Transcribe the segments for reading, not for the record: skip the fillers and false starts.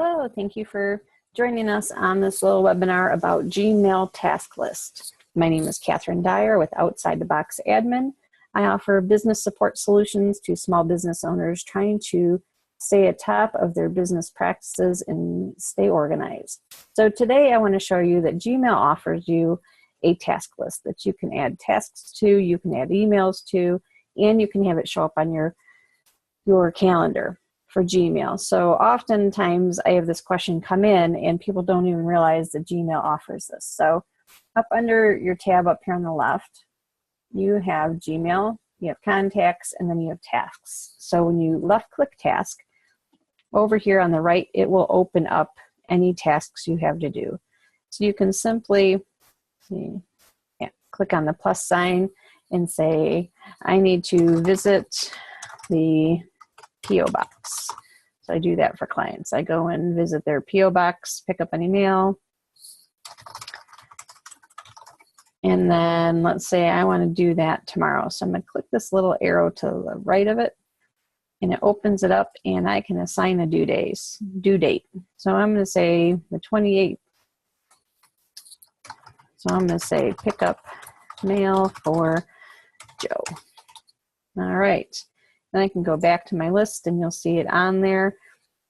Hello, thank you for joining us on this little webinar about Gmail task list. My name is Catherine Dyer with Outside the Box Admin. I offer business support solutions to small business owners trying to stay atop of their business practices and stay organized. So today I want to show you that Gmail offers you a task list that you can add tasks to, you can add emails to, and you can have it show up on your calendar for Gmail. So oftentimes I have this question come in and people don't even realize that Gmail offers this. So up under your tab up here on the left, you have Gmail, you have contacts, and then you have tasks. So when you left click task, over here on the right, it will open up any tasks you have to do. So you can simply click on the plus sign and say, I need to visit the PO box. So I do that for clients. I go and visit their PO box, pick up any mail, and then let's say I want to do that tomorrow. So I'm going to click this little arrow to the right of it, and it opens it up, and I can assign a due date. So I'm going to say the 28th. So I'm going to say pick up mail for Joe. All right. Then I can go back to my list and you'll see it on there.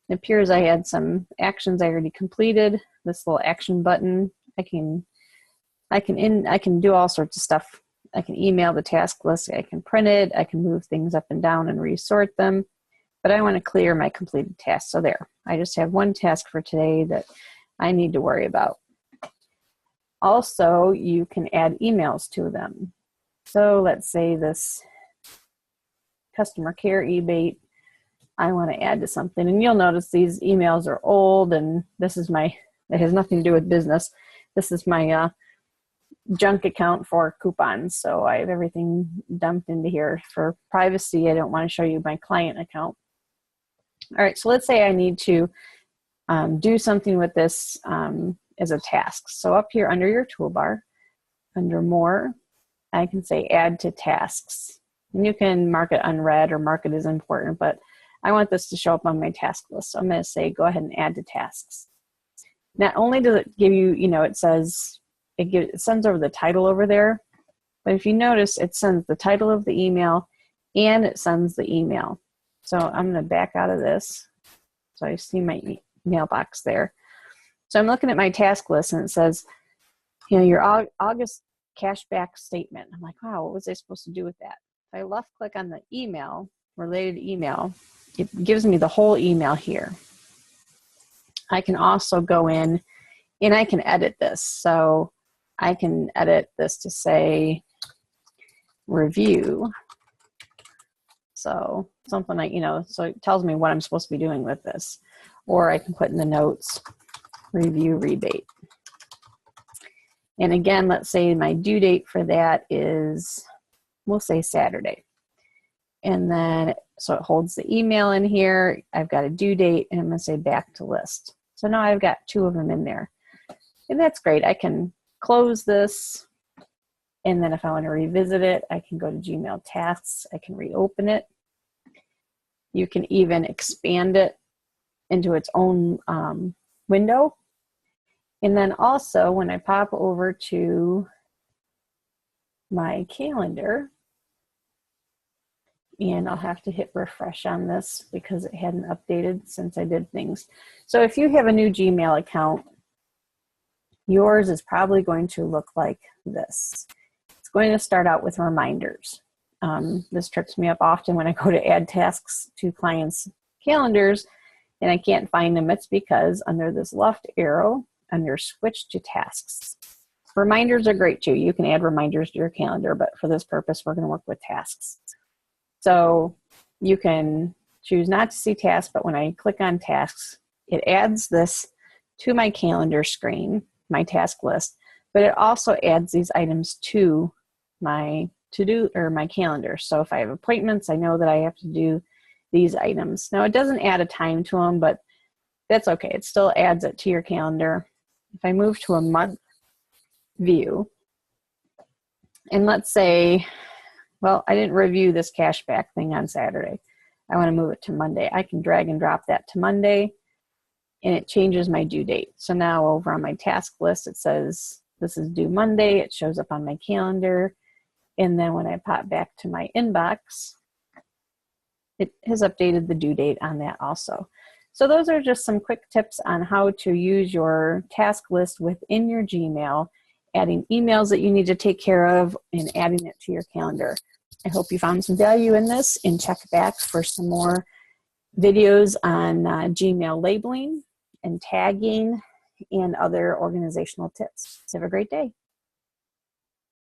It appears I had some actions I already completed. This little action button, I can do all sorts of stuff. I can email the task list, I can print it, I can move things up and down and resort them. But I want to clear my completed tasks. So there, I just have one task for today that I need to worry about. Also, you can add emails to them. So let's say this customer care rebate I want to add to something, and you'll notice these emails are old, and this is it has nothing to do with business. This is my junk account for coupons, so I have everything dumped into here. For privacy, I don't want to show you my client account. All right, so let's say I need to do something with this as a task. So up here under your toolbar, under more, I can say add to tasks. And you can mark it unread or mark it as important, but I want this to show up on my task list. So I'm going to say, go ahead and add to tasks. Not only does it give you, it says, it sends over the title over there, but if you notice, it sends the title of the email and it sends the email. So I'm going to back out of this. So I see my mailbox there. So I'm looking at my task list and it says, your August cashback statement. I'm like, wow, what was I supposed to do with that? If I left click on the email, related email, it gives me the whole email here. I can also go in and I can edit this. So I can edit this to say review. So something like, so it tells me what I'm supposed to be doing with this. Or I can put in the notes, review rebate. And again, let's say my due date for that is, we'll say Saturday. And then, so it holds the email in here. I've got a due date, and I'm going to say back to list. So now I've got two of them in there. And that's great. I can close this. And then if I want to revisit it, I can go to Gmail tasks. I can reopen it. You can even expand it into its own window. And then also when I pop over to my calendar, and I'll have to hit refresh on this because it hadn't updated since I did things. So if you have a new Gmail account, yours is probably going to look like this. It's going to start out with reminders. This trips me up often when I go to add tasks to clients' calendars and I can't find them. It's because under this left arrow, under switch to tasks. Reminders are great too. You can add reminders to your calendar, but for this purpose, we're going to work with tasks. So you can choose not to see tasks, but when I click on tasks, it adds this to my calendar screen, my task list, but it also adds these items to my to-do or my calendar. So if I have appointments, I know that I have to do these items. Now it doesn't add a time to them, but that's okay. It still adds it to your calendar. If I move to a month view, and let's say, well, I didn't review this cashback thing on Saturday. I want to move it to Monday. I can drag and drop that to Monday. and it changes my due date. So now over on my task list, it says this is due Monday. It shows up on my calendar. And then when I pop back to my inbox, it has updated the due date on that also. So those are just some quick tips on how to use your task list within your Gmail, adding emails that you need to take care of and adding it to your calendar. I hope you found some value in this, and check back for some more videos on Gmail labeling and tagging and other organizational tips. Have a great day.